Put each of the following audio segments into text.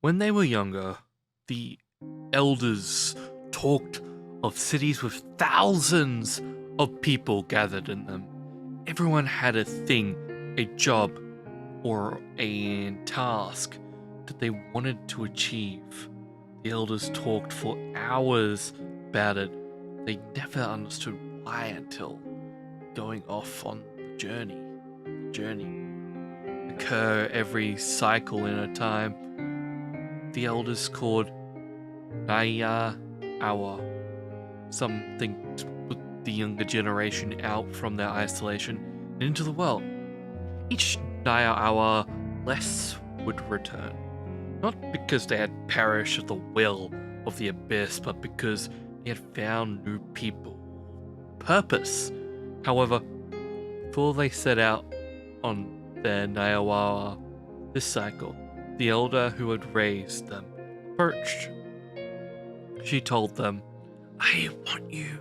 When they were younger, the elders talked of cities with thousands of people gathered in them. Everyone had a thing, a job, or a task that they wanted to achieve. The elders talked for hours about it. They never understood why until going off on the journey. Journey occur every cycle in a time. The elders called Naya Hour, something to put the younger generation out from their isolation and into the world. Each Naya Hour, less would return. Not because they had perished at the will of the abyss, but because they had found new people. Purpose. However, before they set out on their Naya this cycle, the elder who had raised them approached. She told them, "I want you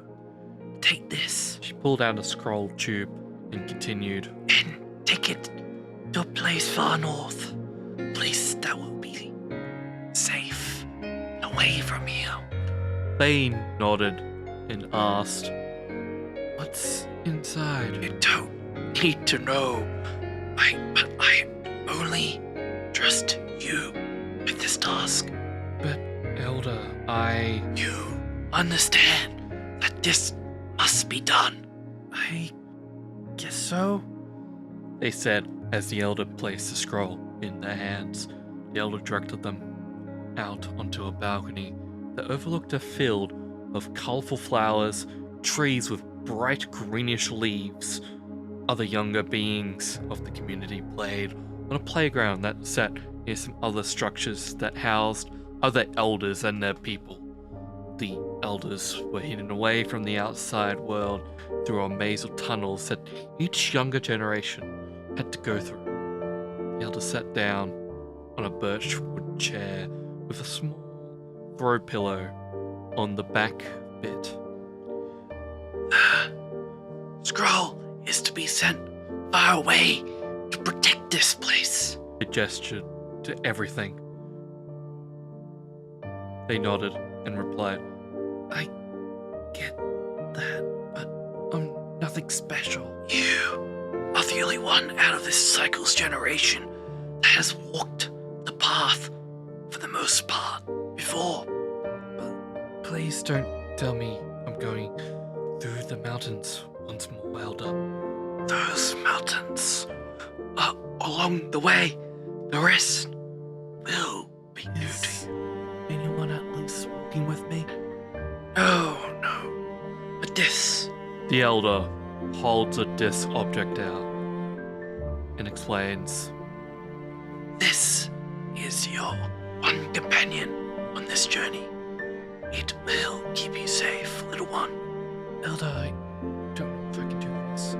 to take this." She pulled out a scroll tube and continued, "And take it to a place far north. A place that will be safe, away from here." They nodded and asked, "What's inside?" "You don't need to know. But I only trust you with this task." "But, Elder, You understand that this must be done." "I guess so," they said as the Elder placed the scroll in their hands. The Elder directed them out onto a balcony that overlooked a field of colourful flowers, trees with bright greenish leaves. Other younger beings of the community played on a playground that sat near some other structures that housed other elders and their people. The elders were hidden away from the outside world through a maze of tunnels that each younger generation had to go through. The elder sat down on a birchwood chair with a small throw pillow on the back bit. "The scroll is to be sent far away to protect this place." He gestured to everything. They nodded and replied, "I get that, but I'm nothing special." "You are the only one out of this cycle's generation that has walked the path for the most part before." "But please don't tell me I'm going through the mountains once more, Elder." "Those mountains are along the way. The rest will be new to you." "Anyone at least walking with me?" No. But this..." The elder holds a disc object out and explains, "This is your one companion on this journey. It will keep you safe, little one." "Elder, I don't know if I can do this,"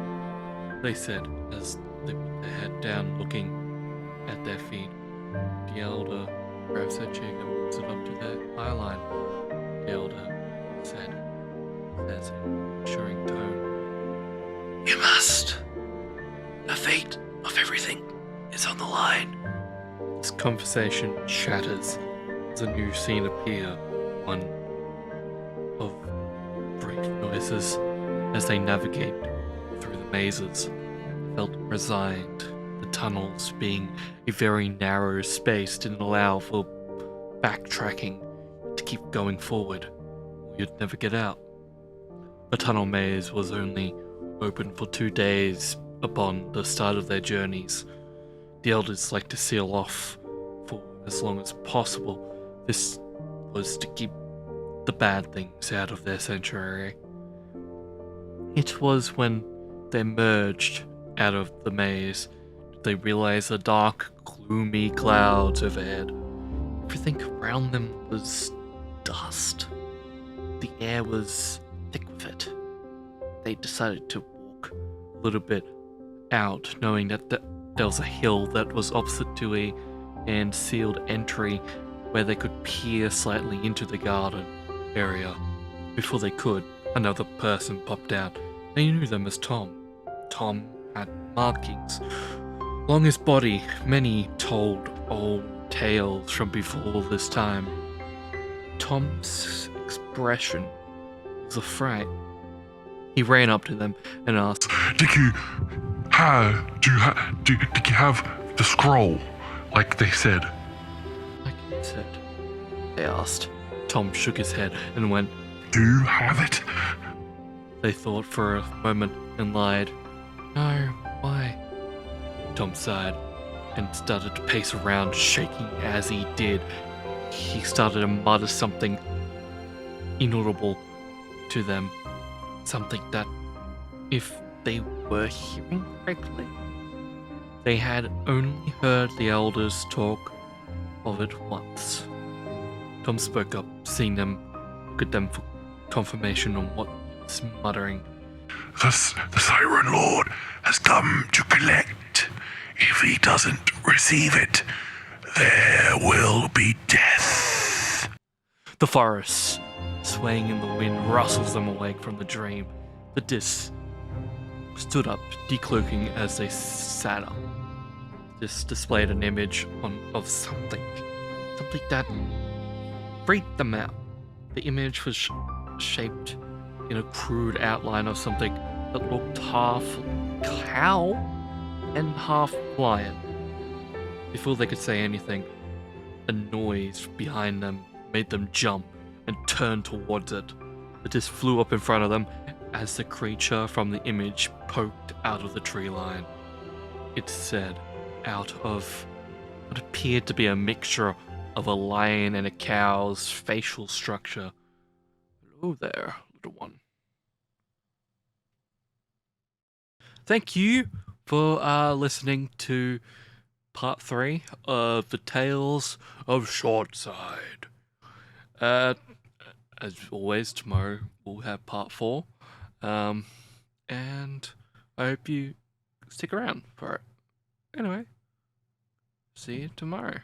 they said as they put their head down looking at their feet. The elder grabs her cheek and moves it up to their eyeline. The elder says in an assuring tone, "You must. The fate of everything is on the line." This conversation shatters as a new scene appears, one of brief noises as they navigate through the mazes. They felt resigned. The tunnels, being a very narrow space, didn't allow for backtracking to keep going forward, or you'd never get out. The tunnel maze was only open for 2 days upon the start of their journeys. The elders like to seal off for as long as possible. This was to keep the bad things out of their sanctuary. It was when they emerged out of the maze that they realized the dark, gloomy clouds overhead. Everything around them was dust. The air was thick with it. They decided to walk a little bit out, knowing that there was a hill that was opposite to a sealed entry where they could peer slightly into the garden area. Before they could, another person popped out. They knew them as Tom. Tom had markings along his body, many told old tales from before this time. Tom's expression was afraid. He ran up to them and asked, Did you have the scroll, like they said? like he said. They asked. Tom shook his head and went, Do you have it? They thought for a moment and lied. No, why? Tom sighed and started to pace around, shaking as he did. He started to mutter something inaudible to them. Something that, if they were hearing correctly, they had only heard the elders talk of it once. Tom spoke up, seeing them, look at them for confirmation on what he was muttering. The Siren Lord has come to collect. If he doesn't receive it, there will be death. The forest, swaying in the wind, rustles them awake from the dream. The disc stood up, decloaking as they sat up. This displayed an image of something that freaked them out. The image was shaped in a crude outline of something that looked half cow and half lion. Before they could say anything, a noise behind them made them jump and turn towards it. The disc flew up in front of them as the creature from the image poked out of the tree line. It said, out of what appeared to be a mixture of a lion and a cow's facial structure, "Hello there, little one." Thank you for listening to part 3 of the Tales of Shortcide. As always, tomorrow we'll have part 4. And I hope you stick around for it. Anyway, see you tomorrow.